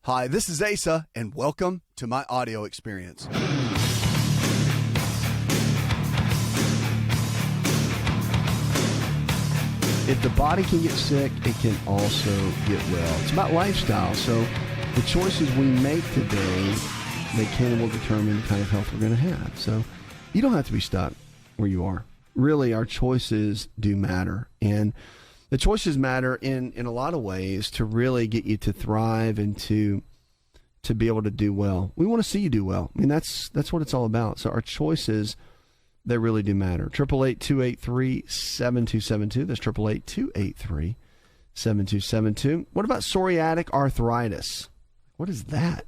Hi, this is Asa, and welcome to my audio experience. If the body can get sick, it can also get well. It's about lifestyle. So the choices we make today, they can and will determine the kind of health we're going to have. So you don't have to be stuck where you are. Really, our choices do matter. And the choices matter in a lot of ways to really get you to thrive and to be able to do well. We want to see you do well. I mean, that's what it's all about. So our choices, they really do matter. 888-283-7272. That's 888-283-7272. What about psoriatic arthritis? What is that?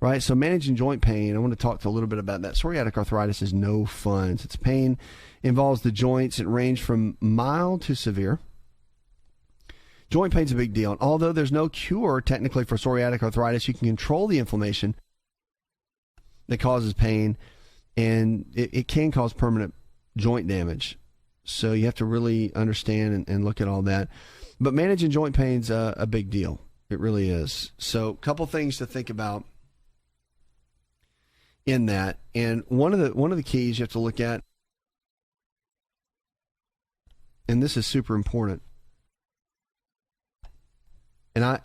Right? So managing joint pain, I want to talk a little bit about that. Psoriatic arthritis is no fun. It's pain, involves the joints. It ranges from mild to severe. Joint pain's a big deal. And although there's no cure technically for psoriatic arthritis, you can control the inflammation that causes pain, and it can cause permanent joint damage. So you have to really understand and look at all that. But managing joint pain's a big deal. It really is. So a couple things to think about in that. And one of the keys you have to look at, and this is super important, and I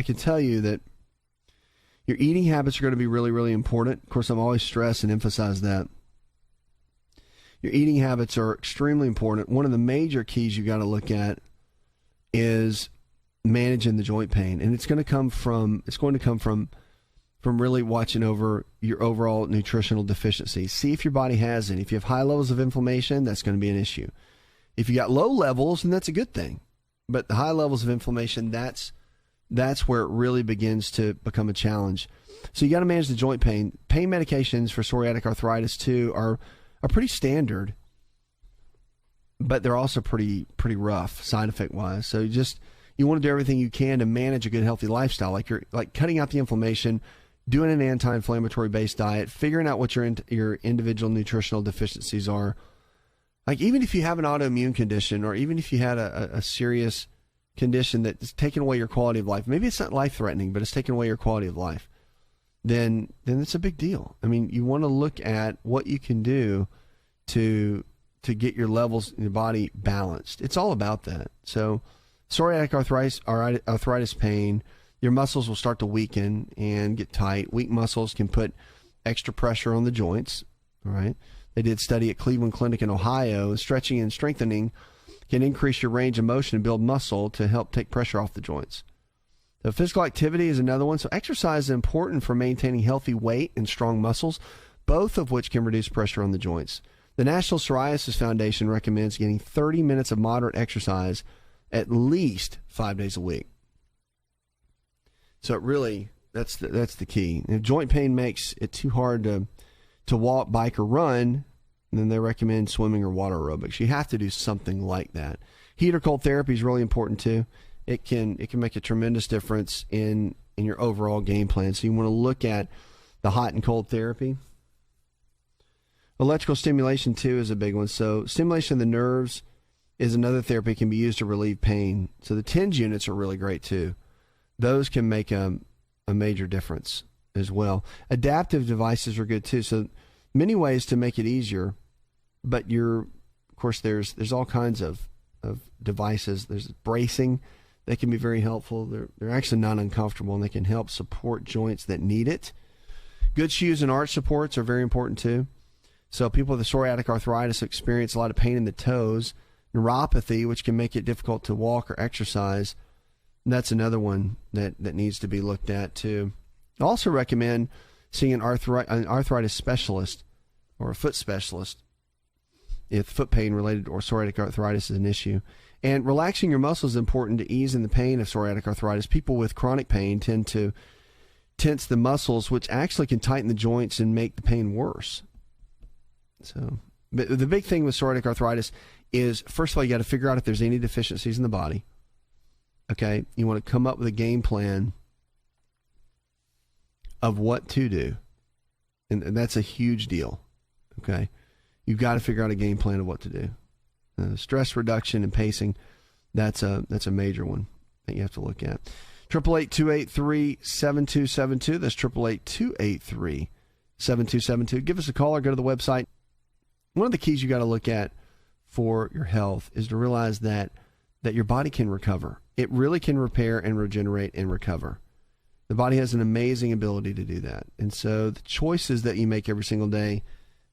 can tell you that your eating habits are going to be really, really important. Of course, I'm always stress and emphasize that. Your eating habits are extremely important. One of the major keys you got to look at is managing the joint pain, and it's going to come from really watching over your overall nutritional deficiencies. See if your body has any. If you have high levels of inflammation, that's going to be an issue. If you got low levels, then that's a good thing. But the high levels of inflammation, that's where it really begins to become a challenge. So you got to manage the joint pain. Pain medications for psoriatic arthritis too are pretty standard, but they're also pretty rough side effect wise. So you want to do everything you can to manage a good healthy lifestyle, like cutting out the inflammation, doing an anti-inflammatory based diet, figuring out what your individual nutritional deficiencies are. Like even if you have an autoimmune condition, or even if you had a serious condition that's taken away your quality of life, maybe it's not life-threatening, but it's taken away your quality of life, then it's a big deal. I mean, you want to look at what you can do to get your levels in your body balanced. It's all about that. So psoriatic arthritis pain, your muscles will start to weaken and get tight. Weak muscles can put extra pressure on the joints, all right? They did study at Cleveland Clinic in Ohio. Stretching and strengthening can increase your range of motion and build muscle to help take pressure off the joints. So physical activity is another one. So exercise is important for maintaining healthy weight and strong muscles, both of which can reduce pressure on the joints. The National Psoriasis Foundation recommends getting 30 minutes of moderate exercise at least 5 days a week. So it really, that's the key. If joint pain makes it too hard to walk, bike, or run, then they recommend swimming or water aerobics. You have to do something like that. Heat or cold therapy is really important too. It can make a tremendous difference in your overall game plan. So you want to look at the hot and cold therapy. Electrical stimulation too is a big one. So stimulation of the nerves is another therapy that can be used to relieve pain. So the TENS units are really great too. Those can make a major difference as well. Adaptive devices are good too. So many ways to make it easier, but of course there's all kinds of devices. There's bracing that can be very helpful. They're actually not uncomfortable, and they can help support joints that need it. Good shoes and arch supports are very important too. So people with psoriatic arthritis experience a lot of pain in the toes, neuropathy, which can make it difficult to walk or exercise. And that's another one that needs to be looked at too. I also recommend seeing an arthritis specialist or a foot specialist if foot pain related or psoriatic arthritis is an issue. And relaxing your muscles is important to ease in the pain of psoriatic arthritis. People with chronic pain tend to tense the muscles, which actually can tighten the joints and make the pain worse. So, but the big thing with psoriatic arthritis is, first of all, you got to figure out if there's any deficiencies in the body. Okay, you want to come up with a game plan of what to do, and that's a huge deal. Okay, you've got to figure out a game plan of what to do. Stress reduction and pacing, that's a major one that you have to look at. 888-283-7272. That's 888-283-7272. Give us a call or go to the website. One of the keys you got to look at for your health is to realize that your body can recover. It really can repair and regenerate and recover. The body has an amazing ability to do that. And so the choices that you make every single day,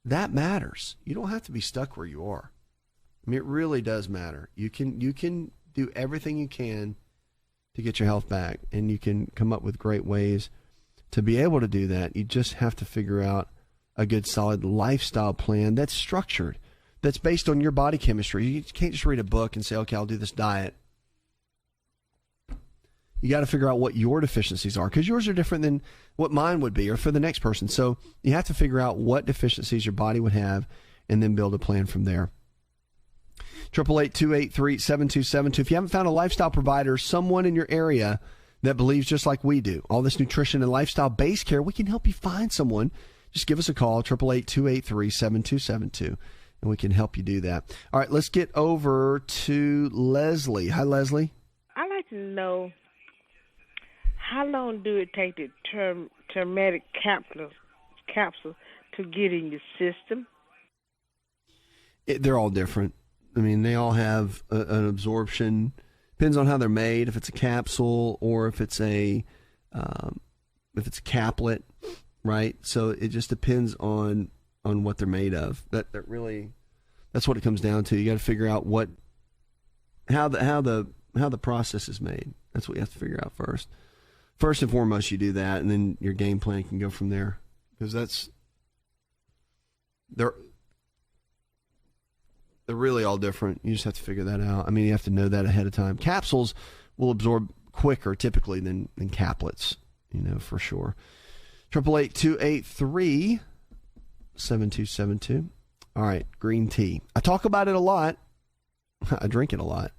that matters. You don't have to be stuck where you are. I mean, it really does matter. You can do everything you can to get your health back, and you can come up with great ways to be able to do that. You just have to figure out a good, solid lifestyle plan that's structured, that's based on your body chemistry. You can't just read a book and say, okay, I'll do this diet. You got to figure out what your deficiencies are, because yours are different than what mine would be or for the next person. So you have to figure out what deficiencies your body would have and then build a plan from there. 888-283-7272. If you haven't found a lifestyle provider, someone in your area that believes just like we do, all this nutrition and lifestyle-based care, we can help you find someone. Just give us a call, 888-283-7272, and we can help you do that. All right, let's get over to Leslie. Hi, Leslie. I'd like to know, how long do it take the turmeric capsule to get in your system? They're all different. I mean, they all have an absorption. Depends on how they're made. If it's a capsule or if it's a caplet, right? So it just depends on what they're made of. That's what it comes down to. You got to figure out how the process is made. That's what you have to figure out first. First and foremost, you do that, and then your game plan can go from there. Because they're really all different. You just have to figure that out. I mean, you have to know that ahead of time. Capsules will absorb quicker typically than caplets, for sure. 888-283-7272. All right, green tea. I talk about it a lot. I drink it a lot.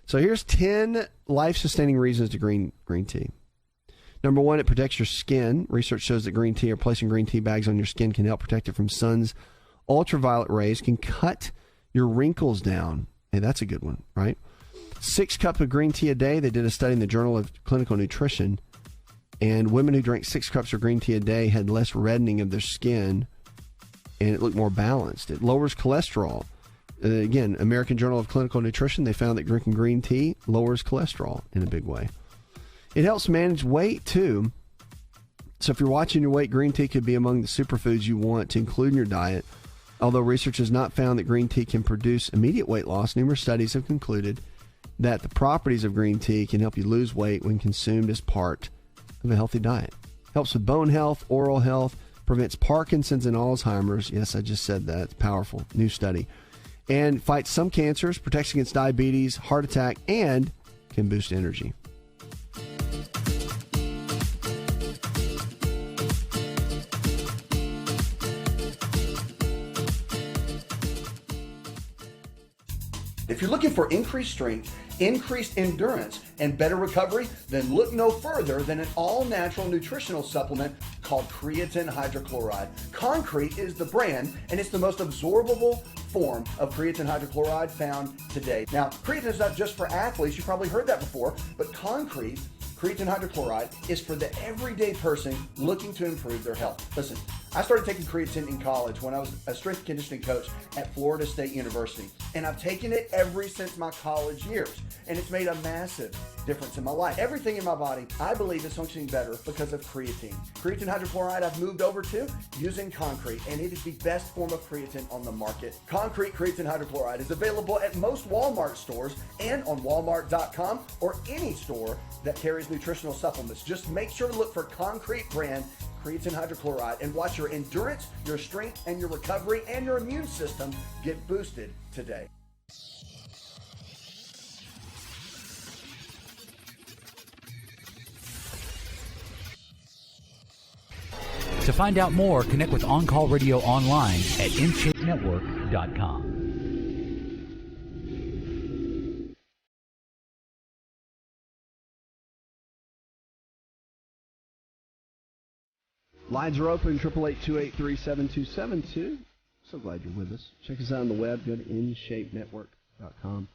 So here's 10 life-sustaining reasons to green tea. Number one, it protects your skin. Research shows that green tea or placing green tea bags on your skin can help protect it from sun's ultraviolet rays, can cut your wrinkles down. Hey, that's a good one, right? 6 cups of green tea a day. They did a study in the Journal of Clinical Nutrition, and women who drank 6 cups of green tea a day had less reddening of their skin, and it looked more balanced. It lowers cholesterol. Again, American Journal of Clinical Nutrition, they found that drinking green tea lowers cholesterol in a big way. It helps manage weight, too. So if you're watching your weight, green tea could be among the superfoods you want to include in your diet. Although research has not found that green tea can produce immediate weight loss, numerous studies have concluded that the properties of green tea can help you lose weight when consumed as part of a healthy diet. Helps with bone health, oral health, prevents Parkinson's and Alzheimer's. Yes, I just said that. It's powerful. New study. And fights some cancers, protects against diabetes, heart attack, and can boost energy. If you're looking for increased strength, increased endurance, and better recovery, then look no further than an all-natural nutritional supplement called creatine hydrochloride. Concrete is the brand, and it's the most absorbable form of creatine hydrochloride found today. Now, creatine is not just for athletes. You've probably heard that before, but creatine hydrochloride is for the everyday person looking to improve their health. Listen, I started taking creatine in college when I was a strength and conditioning coach at Florida State University, and I've taken it ever since my college years, and it's made a massive difference in my life. Everything in my body, I believe, is functioning better because of creatine. Creatine hydrochloride I've moved over to using Concrete, and it is the best form of creatine on the market. Concrete creatine hydrochloride is available at most Walmart stores and on Walmart.com or any store that carries nutritional supplements. Just make sure to look for Concrete brand creatine hydrochloride and watch your endurance, your strength, and your recovery and your immune system get boosted today. To find out more, connect with On Call Radio online at InShapeNetwork.com. Lines are open, 888-283-7272. So glad you're with us. Check us out on the web. Go to InShapeNetwork.com.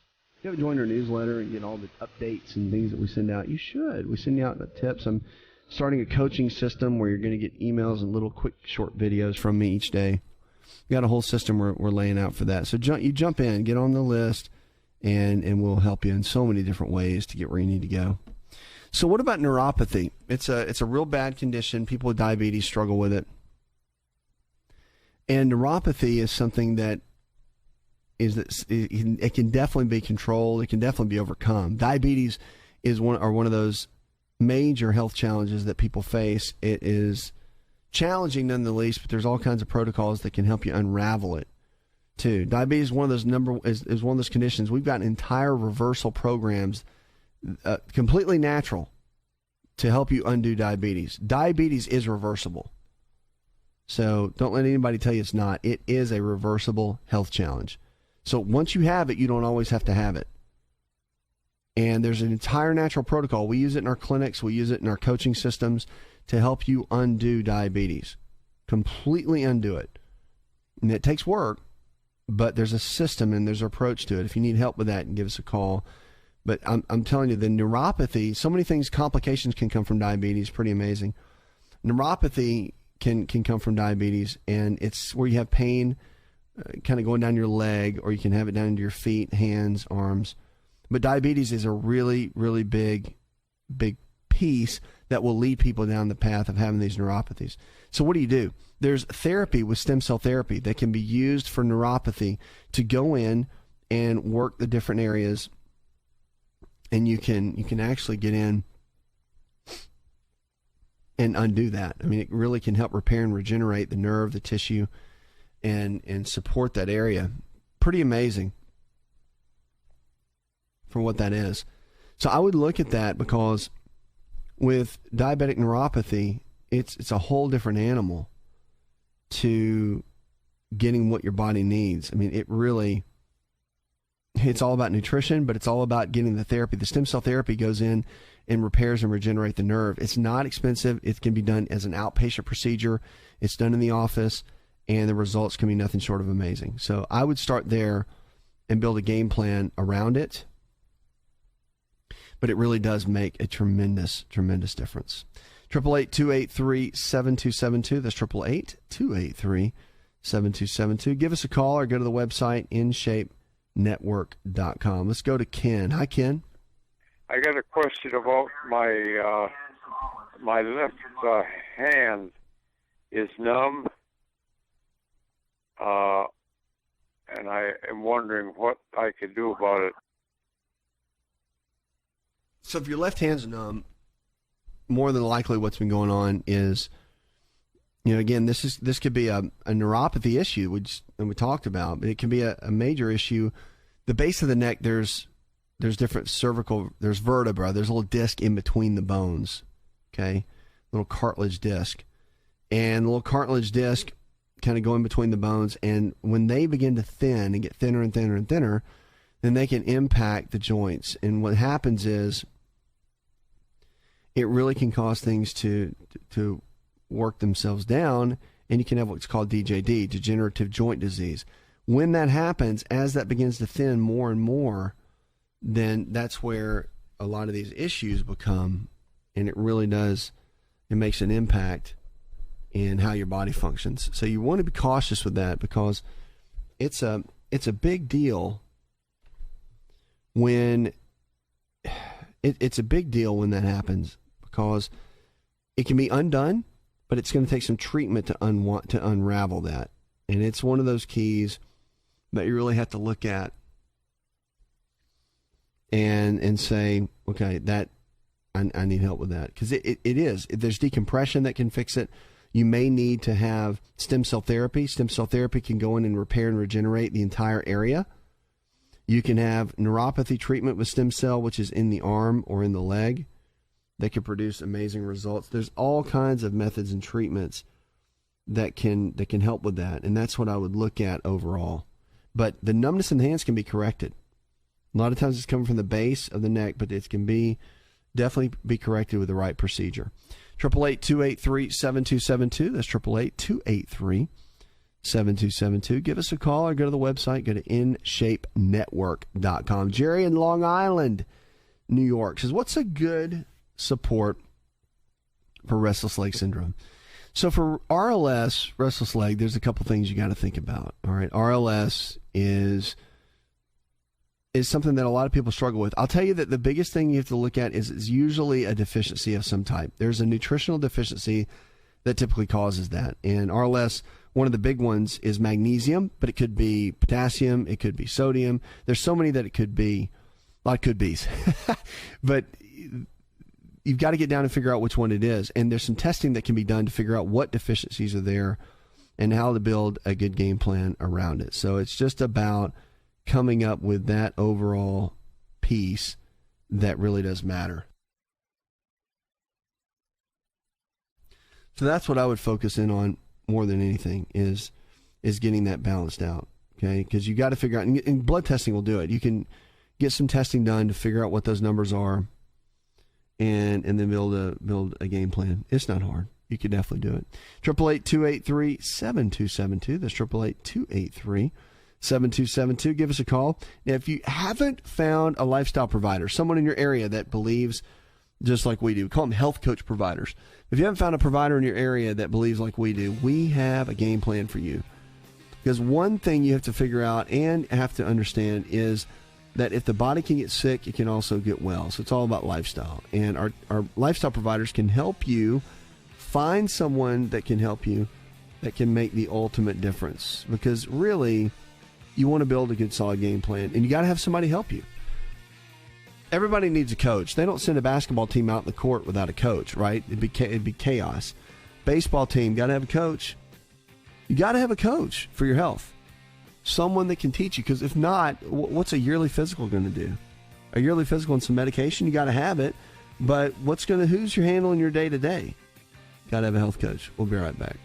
you haven't joined our newsletter and get all the updates and things that we send out, you should. We send you out tips. I'm starting a coaching system where you're going to get emails and little quick short videos from me each day. We got a whole system we're laying out for that. So you jump in, get on the list, and we'll help you in so many different ways to get where you need to go. So what about neuropathy? It's a real bad condition. People with diabetes struggle with it. And neuropathy is something that it can definitely be controlled. It can definitely be overcome. Diabetes is one of those major health challenges that people face. It is challenging none the least, but there's all kinds of protocols that can help you unravel it too. Diabetes is one of those is one of those conditions. We've got entire reversal programs, completely natural, to help you undo diabetes. Diabetes is reversible. So don't let anybody tell you it's not. It is a reversible health challenge. So once you have it, you don't always have to have it. And there's an entire natural protocol. We use it in our clinics. We use it in our coaching systems to help you undo diabetes. Completely undo it. And it takes work, but there's a system and there's an approach to it. If you need help with that, give us a call. But I'm telling you, the neuropathy, so many things, complications can come from diabetes. Pretty amazing. Neuropathy can come from diabetes, and it's where you have pain kind of going down your leg, or you can have it down into your feet, hands, arms. But diabetes is a really, really big piece that will lead people down the path of having these neuropathies. So what do? There's therapy with stem cell therapy that can be used for neuropathy to go in and work the different areas, and you can actually get in and undo that. I mean, it really can help repair and regenerate the nerve, the tissue, and support that area. Pretty amazing for what that is. So I would look at that, because with diabetic neuropathy, it's a whole different animal to getting what your body needs. I mean, it's all about nutrition, but it's all about getting the therapy. The stem cell therapy goes in and repairs and regenerate the nerve. It's not expensive. It can be done as an outpatient procedure. It's done in the office, and the results can be nothing short of amazing. So I would start there and build a game plan around it. But it really does make a tremendous, tremendous difference. 888-283-7272. That's 888-283-7272. Give us a call or go to the website, InShapeNetwork.com. Let's go to Ken. Hi, Ken. I got a question about my left hand is numb, and I am wondering what I could do about it. So if your left hand's numb, more than likely what's been going on is, again, this could be a neuropathy issue, which we talked about, but it can be a major issue. The base of the neck, there's different there's vertebra, there's a little disc in between the bones, okay, little cartilage disc, and the little cartilage disc kind of go in between the bones, and when they begin to thin and get thinner and thinner and thinner, then they can impact the joints. And what happens is it really can cause things to work themselves down, and you can have what's called DJD, degenerative joint disease. When that happens, as that begins to thin more and more, then that's where a lot of these issues become, and it really does, it makes an impact in how your body functions. So you want to be cautious with that, because it's a big deal when it's a big deal when that happens, because it can be undone, but it's going to take some treatment to unravel that. And it's one of those keys that you really have to look at and say, okay, that I need help with that, because it is. There's decompression that can fix it. You may need to have stem cell therapy. Stem cell therapy can go in and repair and regenerate the entire area. You can have neuropathy treatment with stem cell, which is in the arm or in the leg, that can produce amazing results. There's all kinds of methods and treatments that can help with that, and that's what I would look at overall. But the numbness in the hands can be corrected. A lot of times it's coming from the base of the neck, but it can definitely be corrected with the right procedure. 888-283-7272. That's 7272. Give us a call or go to the website. Go to InShapeNetwork.com. Jerry in Long Island, New York says, what's a good support for restless leg syndrome? So for RLS, restless leg, there's a couple things you got to think about. All right, RLS is something that a lot of people struggle with. I'll tell you that the biggest thing you have to look at is usually a deficiency of some type. There's a nutritional deficiency that typically causes that. And RLS, one of the big ones is magnesium, but it could be potassium, it could be sodium. There's so many that it could be, a lot of could be's. But you've got to get down and figure out which one it is. And there's some testing that can be done to figure out what deficiencies are there and how to build a good game plan around it. So it's just about coming up with that overall piece that really does matter. So that's what I would focus in on more than anything is getting that balanced out, okay? Because you got to figure out, and blood testing will do it. You can get some testing done to figure out what those numbers are and then build a game plan. It's not hard. You could definitely do it. 888-283-7272. That's 888-283-7272. Give us a call. Now, if you haven't found a lifestyle provider, someone in your area that believes just like we do, we call them health coach providers. If you haven't found a provider in your area that believes like we do, we have a game plan for you. Because one thing you have to figure out and have to understand is that if the body can get sick, it can also get well. So it's all about lifestyle. And our lifestyle providers can help you find someone that can help you, that can make the ultimate difference. Because really, you want to build a good, solid game plan, and you got to have somebody help you. Everybody needs a coach. They don't send a basketball team out in the court without a coach, right? It'd be chaos. Baseball team, got to have a coach. You got to have a coach for your health. Someone that can teach you, because if not, what's a yearly physical going to do? A yearly physical and some medication, you got to have it. But who's your handling your day to day? Got to have a health coach. We'll be right back.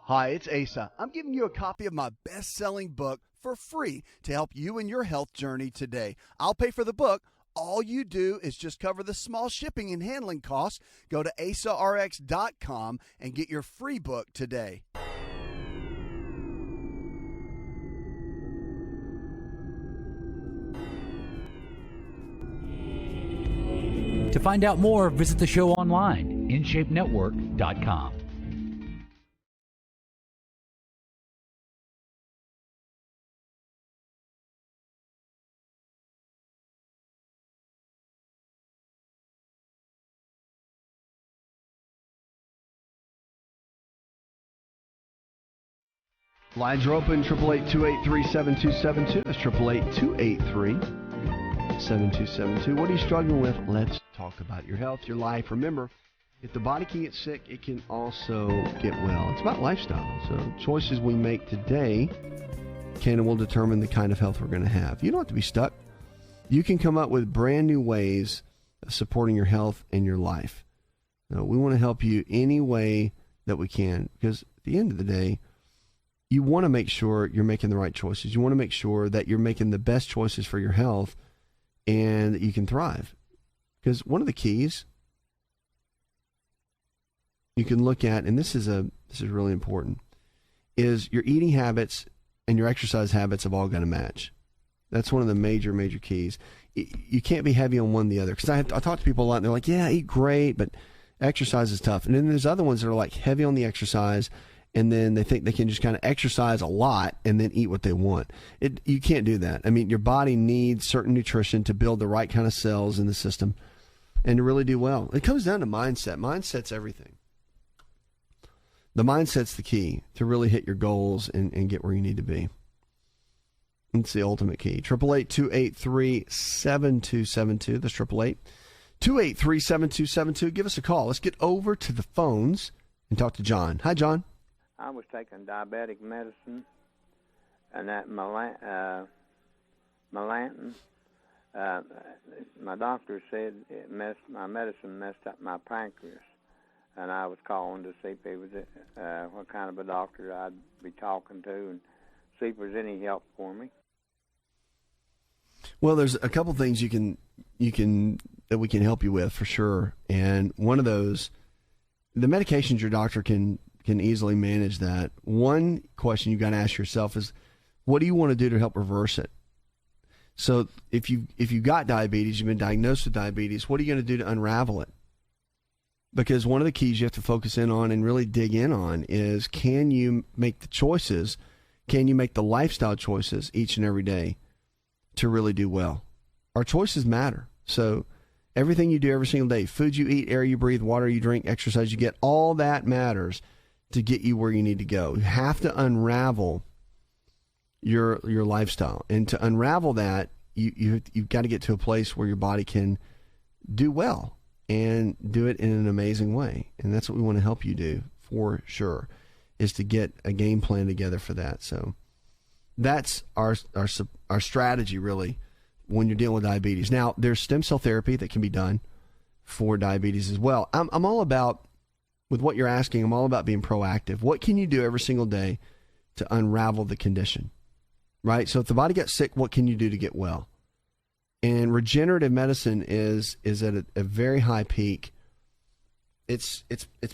Hi, it's Asa. I'm giving you a copy of my best-selling book for free to help you in your health journey today. I'll pay for the book. All you do is just cover the small shipping and handling costs. Go to AsaRx.com and get your free book today. To find out more, visit the show online, InShapeNetwork.com. Lines are open, 888-283-7272. That's 888-283-7272. What are you struggling with? Let's talk about your health, your life. Remember, if the body can get sick, it can also get well. It's about lifestyle. So choices we make today can and will determine the kind of health we're going to have. You don't have to be stuck. You can come up with brand new ways of supporting your health and your life. Now, we want to help you any way that we can, because at the end of the day, you want to make sure you're making the right choices. You want to make sure that you're making the best choices for your health and that you can thrive. Because one of the keys you can look at, and this is really important, is your eating habits and your exercise habits have all got to match. That's one of the major keys. You can't be heavy on one or the other. Because I talk to people a lot, and they're like, yeah, I eat great, but exercise is tough. And then there's other ones that are like heavy on the exercise, and then they think they can just kind of exercise a lot and then eat what they want. You can't do that. I mean, your body needs certain nutrition to build the right kind of cells in the system and to really do well. It comes down to mindset. Mindset's everything. The mindset's the key to really hit your goals and get where you need to be. It's the ultimate key. 888-283-7272. That's 888-283-7272. Give us a call. Let's get over to the phones and talk to John. Hi, John. I was taking diabetic medicine, and that Melantin. My doctor said my medicine messed up my pancreas, and I was calling to see if it was what kind of a doctor I'd be talking to, and see if there's any help for me. Well, there's a couple things you can that we can help you with for sure. And one of those, the medications, your doctor can easily manage that. One question you got to ask yourself is, what do you want to do to help reverse it? So if you've got diabetes, you've been diagnosed with diabetes, what are you going to do to unravel it? Because one of the keys you have to focus in on and really dig in on is, can you make the choices? Can you make the lifestyle choices each and every day to really do well? Our choices matter. So everything you do every single day, food you eat, air you breathe, water you drink, exercise you get, all that matters to get you where you need to go. You have to unravel your lifestyle. And to unravel that, you've got to get to a place where your body can do well and do it in an amazing way. And that's what we want to help you do for sure, is to get a game plan together for that. So that's our strategy really when you're dealing with diabetes. Now, there's stem cell therapy that can be done for diabetes as well. I'm all about, with what you're asking, I'm all about being proactive. What can you do every single day to unravel the condition, right? So if the body gets sick, what can you do to get well? And regenerative medicine is at a very high peak. It's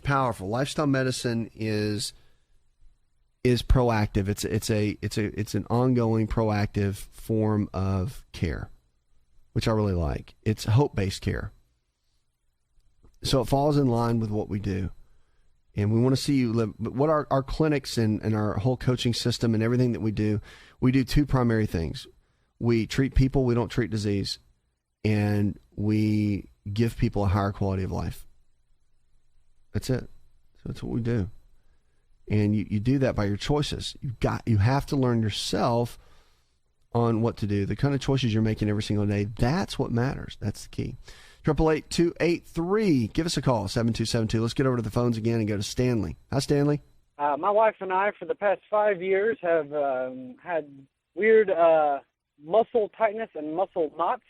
powerful. Lifestyle medicine is proactive. It's an ongoing proactive form of care, which I really like. It's hope-based care. So it falls in line with what we do. And we want to see you live. But what our clinics and our whole coaching system and everything that we do two primary things. We treat people, we don't treat disease. And we give people a higher quality of life. That's it. So that's what we do. And you do that by your choices. You have to learn yourself on what to do. The kind of choices you're making every single day, that's what matters. That's the key. 888-283. Give us a call, 7272. Let's get over to the phones again and go to Stanley. Hi, Stanley. My wife and I, for the past 5 years, have had weird muscle tightness and muscle knots.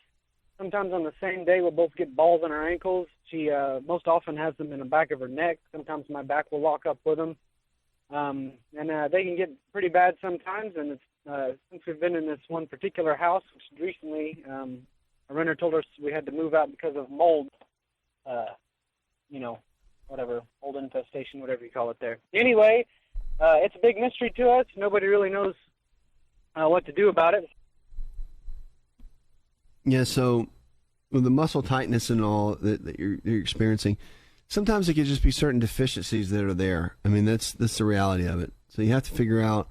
Sometimes on the same day, we'll both get balls in our ankles. She most often has them in the back of her neck. Sometimes my back will lock up with them. And they can get pretty bad sometimes. And it's, since we've been in this one particular house, which recently a renter told us we had to move out because of mold, whatever, mold infestation, whatever you call it there. Anyway, it's a big mystery to us. Nobody really knows what to do about it. Yeah, so with the muscle tightness and all that you're experiencing, sometimes it could just be certain deficiencies that are there. I mean, that's the reality of it. So you have to figure out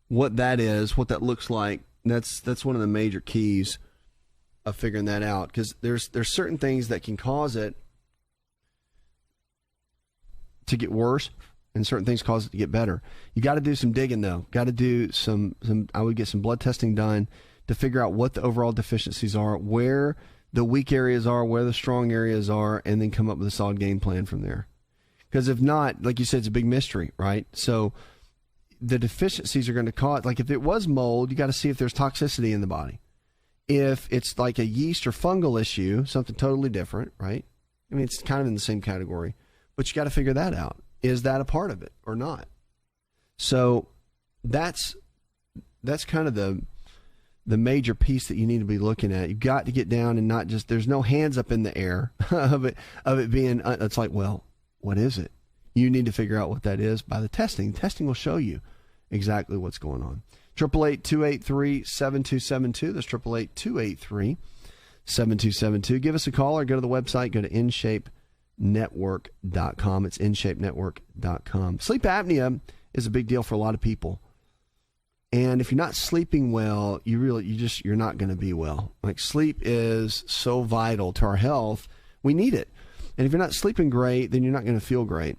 what that is, what that looks like. That's one of the major keys of figuring that out, because there's certain things that can cause it to get worse, and certain things cause it to get better. You got to do some digging though. Got to do some. I would get some blood testing done to figure out what the overall deficiencies are, where the weak areas are, where the strong areas are, and then come up with a solid game plan from there. Because if not, like you said, it's a big mystery, right? So the deficiencies are going to cause, like if it was mold, you got to see if there's toxicity in the body. If it's like a yeast or fungal issue, something totally different, right? I mean, it's kind of in the same category, but you got to figure that out. Is that a part of it or not? So that's kind of the major piece that you need to be looking at. You've got to get down and not just, there's no hands up in the air of it being, it's like, well, what is it? You need to figure out what that is by the testing. Testing will show you exactly what's going on. 888-283-7272. That's 888-283-7272. Give us a call or go to the website. Go to InShapeNetwork.com. It's InShapeNetwork.com. Sleep apnea is a big deal for a lot of people. And if you're not sleeping well, you're not going to be well. Like, sleep is so vital to our health. We need it. And if you're not sleeping great, then you're not going to feel great.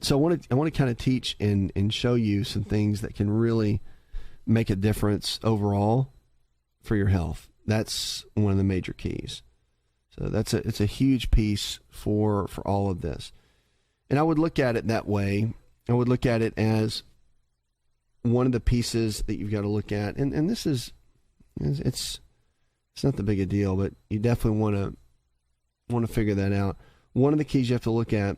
So I want to kind of teach and show you some things that can really make a difference overall for your health. That's one of the major keys. So it's a huge piece for all of this. And I would look at it that way. I would look at it as one of the pieces that you've got to look at. And this is, it's not the big a deal, but you definitely want to figure that out. One of the keys you have to look at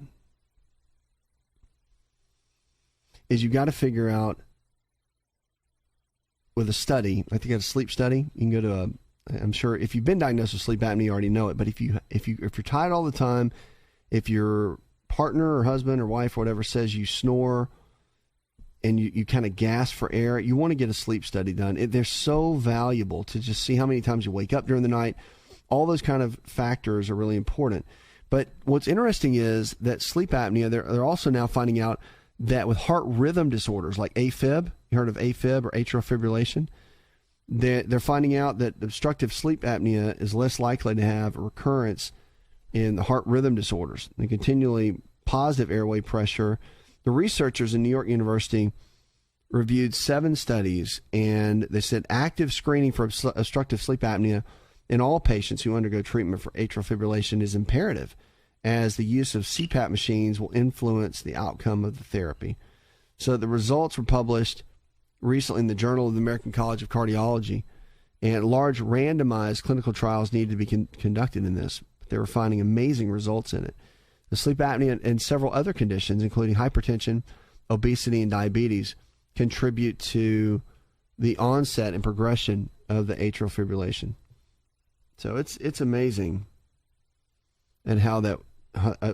is you got to figure out with a study, like you got a sleep study, you can go to I'm sure if you've been diagnosed with sleep apnea, you already know it. But if you're tired all the time, if your partner or husband or wife or whatever says you snore and you kind of gasp for air, you want to get a sleep study done. They're so valuable to just see how many times you wake up during the night. All those kind of factors are really important. But what's interesting is that sleep apnea, they're also now finding out that with heart rhythm disorders like AFib, you heard of AFib or atrial fibrillation? They're finding out that obstructive sleep apnea is less likely to have a recurrence in the heart rhythm disorders. The continually positive airway pressure. The researchers in New York University reviewed 7 studies, and they said active screening for obstructive sleep apnea in all patients who undergo treatment for atrial fibrillation is imperative, as the use of CPAP machines will influence the outcome of the therapy. So the results were published recently in the Journal of the American College of Cardiology, and large randomized clinical trials needed to be conducted in this. They were finding amazing results in it. The sleep apnea and several other conditions, including hypertension, obesity, and diabetes, contribute to the onset and progression of the atrial fibrillation. So it's amazing and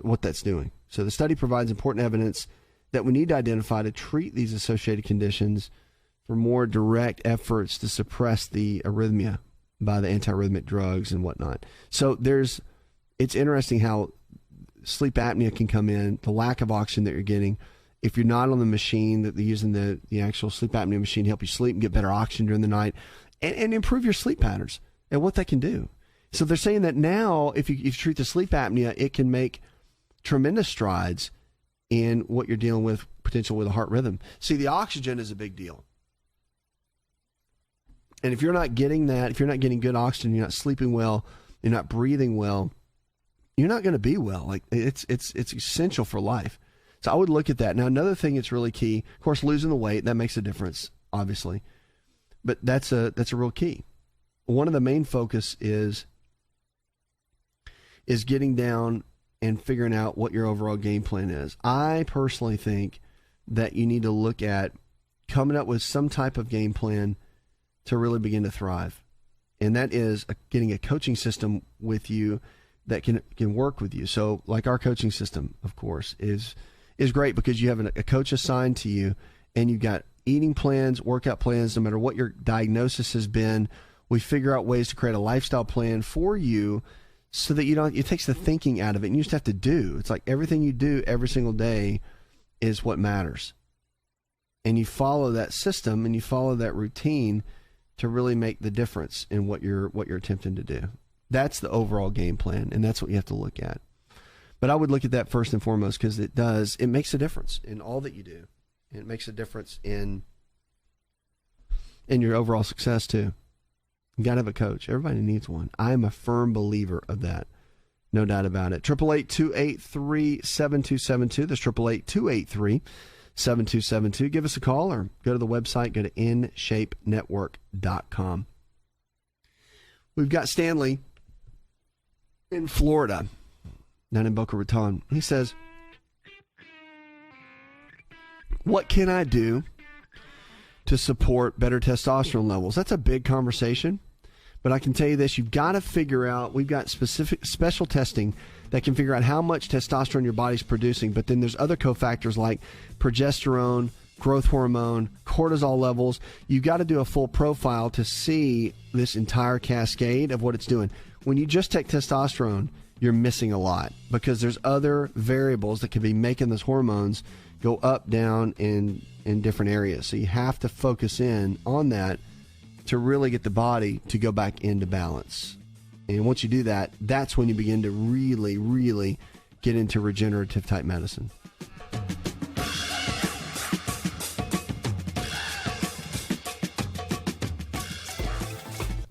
what that's doing. So the study provides important evidence that we need to identify to treat these associated conditions for more direct efforts to suppress the arrhythmia by the antiarrhythmic drugs and whatnot. So it's interesting how sleep apnea can come in, the lack of oxygen that you're getting. If you're not on the machine, that they're using the actual sleep apnea machine to help you sleep and get better oxygen during the night and improve your sleep patterns and what that can do. So they're saying that now, if you treat the sleep apnea, it can make tremendous strides in what you're dealing with, potential with a heart rhythm. See, the oxygen is a big deal. And if you're not getting that, if you're not getting good oxygen, you're not sleeping well, you're not breathing well, you're not going to be well. Like it's essential for life. So I would look at that. Now, another thing that's really key, of course, losing the weight, that makes a difference, obviously. But that's a real key. One of the main focus is getting down and figuring out what your overall game plan is. I personally think that you need to look at coming up with some type of game plan to really begin to thrive. And that is getting a coaching system with you that can work with you. So like our coaching system, of course, is great because you have a coach assigned to you, and you've got eating plans, workout plans, no matter what your diagnosis has been. We figure out ways to create a lifestyle plan for you so that it takes the thinking out of it, and you just have to do. It's like everything you do every single day is what matters. And you follow that system and you follow that routine to really make the difference in what you're attempting to do. That's the overall game plan, and that's what you have to look at. But I would look at that first and foremost because it makes a difference in all that you do. It makes a difference in your overall success too. You got to have a coach. Everybody needs one. I am a firm believer of that. No doubt about it. 888-283-7272. That's 888-283-7272. Give us a call or go to the website. Go to InShapeNetwork.com. We've got Stanley in Florida, down in Boca Raton. He says, what can I do to support better testosterone levels? That's a big conversation, but I can tell you this. You've got to figure out, we've got special testing that can figure out how much testosterone your body's producing, but then there's other cofactors like progesterone, growth hormone, cortisol levels. You've got to do a full profile to see this entire cascade of what it's doing. When you just take testosterone, you're missing a lot because there's other variables that can be making those hormones go up, down, in different areas. So you have to focus in on that to really get the body to go back into balance. And once you do that, that's when you begin to really, really get into regenerative type medicine.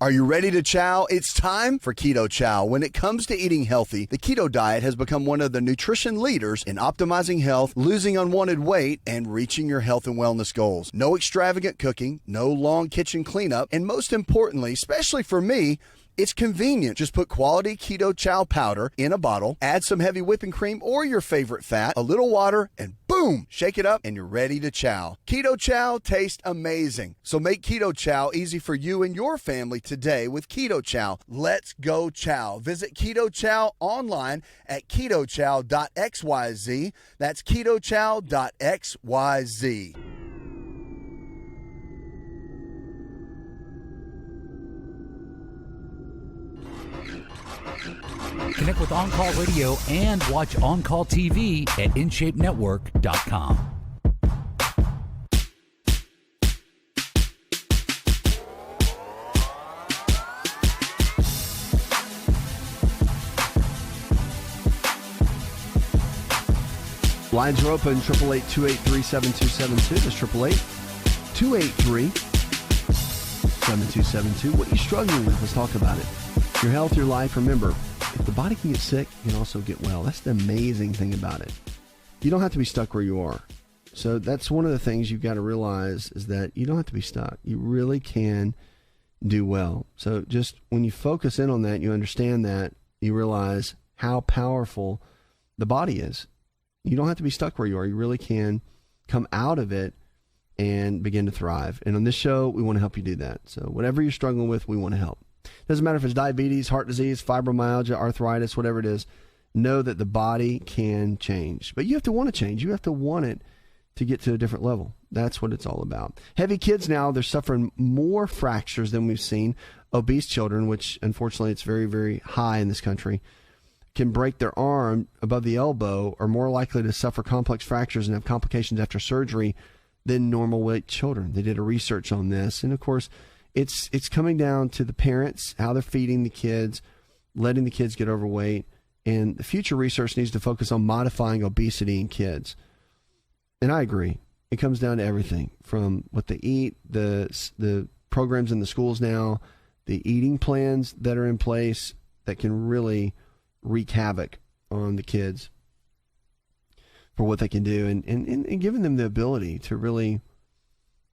Are you ready to chow? It's time for Keto Chow. When it comes to eating healthy, the keto diet has become one of the nutrition leaders in optimizing health, losing unwanted weight, and reaching your health and wellness goals. No extravagant cooking, no long kitchen cleanup, and most importantly, especially for me, It's convenient. Just put quality Keto Chow powder in a bottle, add some heavy whipping cream or your favorite fat, a little water, and boom, shake it up and you're ready to chow. Keto Chow tastes amazing. So make Keto Chow easy for you and your family today with Keto Chow. Let's go chow. Visit Keto Chow online at ketochow.xyz. That's ketochow.xyz. Connect with On Call Radio and watch On Call TV at InShapeNetwork.com. Lines are open, 888-283-7272. That's 888-283-7272. What are you struggling with? Let's talk about it. Your health, your life. Remember, if the body can get sick, it can also get well. That's the amazing thing about it. You don't have to be stuck where you are. So that's one of the things you've got to realize is that you don't have to be stuck. You really can do well. So just when you focus in on that, you understand that, you realize how powerful the body is. You don't have to be stuck where you are. You really can come out of it and begin to thrive. And on this show, we want to help you do that. So whatever you're struggling with, we want to help. Doesn't matter if it's diabetes, heart disease, fibromyalgia, arthritis, whatever it is. Know that the body can change. But you have to want to change. You have to want it to get to a different level. That's what it's all about. Heavy kids now, they're suffering more fractures than we've seen. Obese children, which unfortunately it's very, very high in this country, can break their arm above the elbow, are more likely to suffer complex fractures and have complications after surgery than normal weight children. They did a research on this. And of course, it's coming down to the parents, how they're feeding the kids, letting the kids get overweight. And the future research needs to focus on modifying obesity in kids. And I agree. It comes down to everything from what they eat, the programs in the schools now, the eating plans that are in place that can really wreak havoc on the kids for what they can do and giving them the ability to really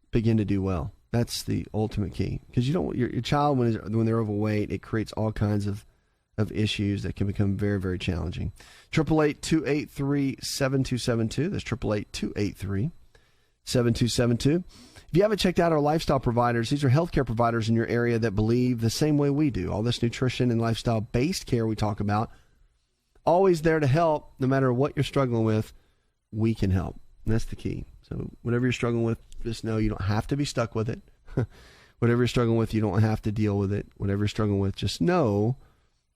begin to do well. That's the ultimate key. Because you don't your child, when they're overweight, it creates all kinds of issues that can become very, very challenging. 888-283-7272. That's 888-283-7272. If you haven't checked out our lifestyle providers, these are healthcare providers in your area that believe the same way we do. All this nutrition and lifestyle-based care we talk about, always there to help. No matter what you're struggling with, we can help. And that's the key. So whatever you're struggling with, just know you don't have to be stuck with it. Whatever you're struggling with, you don't have to deal with it. Whatever you're struggling with, just know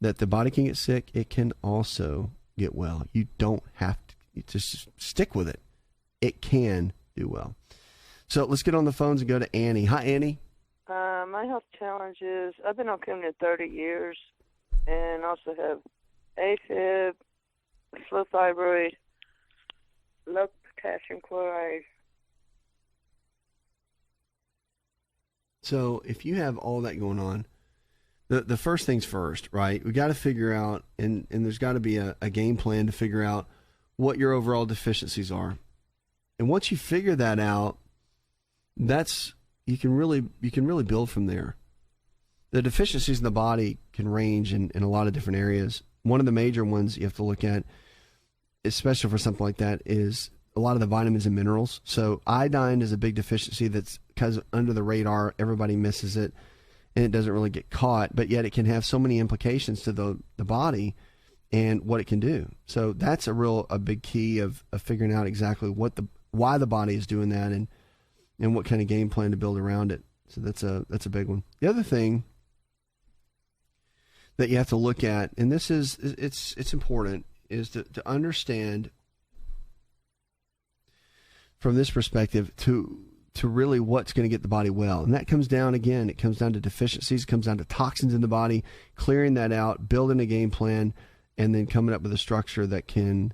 that the body can get sick. It can also get well. You don't have to just stick with it. It can do well. So let's get on the phones and go to Annie. Hi, Annie. My health challenge is I've been on ketamine 30 years and also have AFib, slow thyroid, low potassium chloride. So if you have all that going on, the first things first, right? We got to figure out, and there's got to be a game plan to figure out what your overall deficiencies are. And once you figure that out, you can really build from there. The deficiencies in the body can range in a lot of different areas. One of the major ones you have to look at, especially for something like that, is a lot of the vitamins and minerals. So iodine is a big deficiency that's because under the radar, everybody misses it, and it doesn't really get caught, but yet it can have so many implications to the body and what it can do. So that's a big key of figuring out exactly why the body is doing that and what kind of game plan to build around it. So that's a big one. The other thing that you have to look at, and this is it's important, is to understand from this perspective to really what's going to get the body well. And that comes down, again, it comes down to deficiencies, it comes down to toxins in the body, clearing that out, building a game plan, and then coming up with a structure that can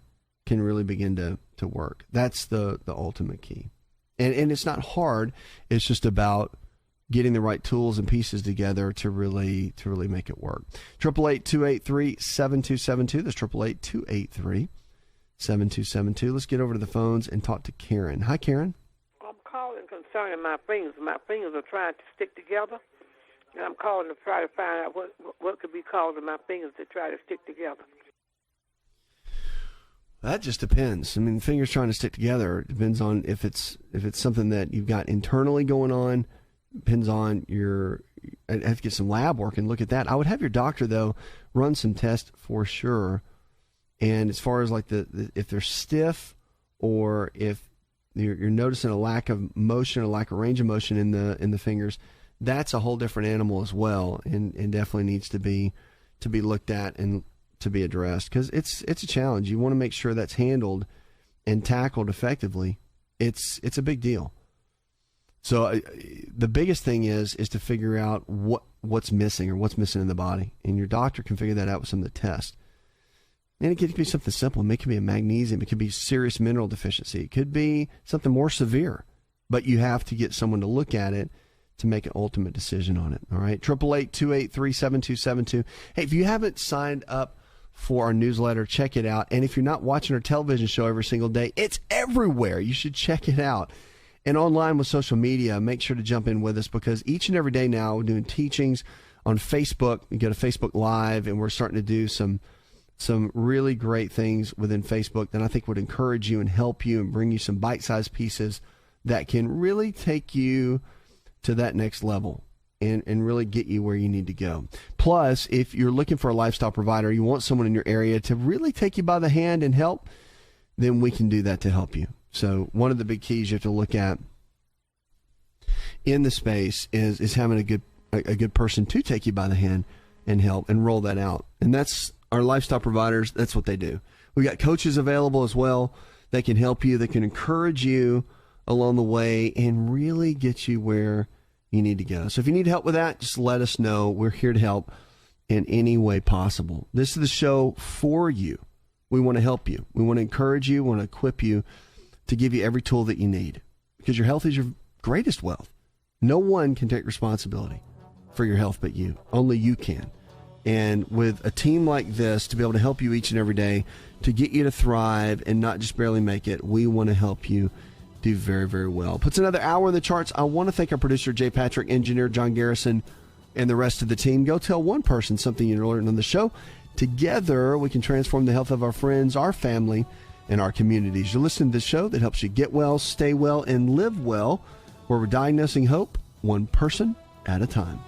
really begin to work. That's the ultimate key. And it's not hard. It's just about getting the right tools and pieces together to really make it work. 888-283-7272. That's 888-283-7272. Let's get over to the phones and talk to Karen. Hi, Karen. I'm calling concerning my fingers. My fingers are trying to stick together, And I'm calling to try to find out what could be causing my fingers to try to stick together. That just depends. I mean, fingers trying to stick together. It depends on if it's something that you've got internally going on. Depends on I'd have to get some lab work and look at that. I would have your doctor, though, run some tests for sure. And as far as like if they're stiff or if you're noticing a lack of motion, a lack of range of motion in the fingers, that's a whole different animal as well, and definitely needs to be looked at and to be addressed, because it's a challenge. You want to make sure that's handled and tackled effectively. It's a big deal. So the biggest thing is to figure out what's missing or what's missing in the body, and your doctor can figure that out with some of the tests. And it could be something simple. It could be a magnesium. It could be serious mineral deficiency. It could be something more severe. But you have to get someone to look at it to make an ultimate decision on it. All right, 888-283-7272. Hey, if you haven't signed up for our newsletter, check it out. And if you're not watching our television show every single day, it's everywhere. You should check it out. And online with social media, make sure to jump in with us, because each and every day now we're doing teachings on Facebook. We go to Facebook Live, and we're starting to do some really great things within Facebook that I think would encourage you and help you and bring you some bite-sized pieces that can really take you to that next level and really get you where you need to go. Plus, if you're looking for a lifestyle provider, you want someone in your area to really take you by the hand and help, then we can do that to help you. So one of the big keys you have to look at in the space is having a good person to take you by the hand and help and roll that out. And that's our lifestyle providers. That's what they do. We got coaches available as well that can help you, that can encourage you along the way and really get you where you need to go. So if you need help with that, just let us know. We're here to help in any way possible. This is the show for you. We want to help you. We want to encourage you. We want to equip you to give you every tool that you need, because your health is your greatest wealth. No one can take responsibility for your health but you. Only you can. And with a team like this to be able to help you each and every day, to get you to thrive and not just barely make it, we want to help you do very, very well. Puts another hour in the charts. I want to thank our producer, Jay Patrick, engineer John Garrison, and the rest of the team. Go tell one person something you learned on the show. Together, we can transform the health of our friends, our family, and our communities. You're listening to the show that helps you get well, stay well, and live well, where we're diagnosing hope one person at a time.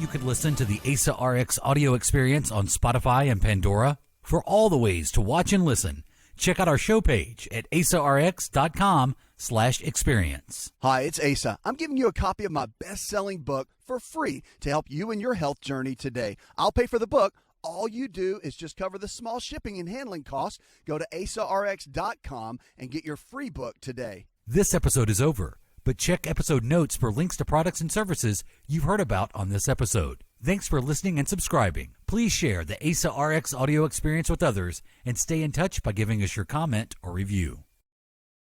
You could listen to the AsaRx audio experience on Spotify and Pandora. For all the ways to watch and listen, check out our show page at asarx.com/experience. Hi, it's Asa. I'm giving you a copy of my best-selling book for free to help you in your health journey today. I'll pay for the book. All you do is just cover the small shipping and handling costs. Go to asarx.com and get your free book today. This episode is over, but check episode notes for links to products and services you've heard about on this episode. Thanks for listening and subscribing. Please share the AsaRx audio experience with others and stay in touch by giving us your comment or review.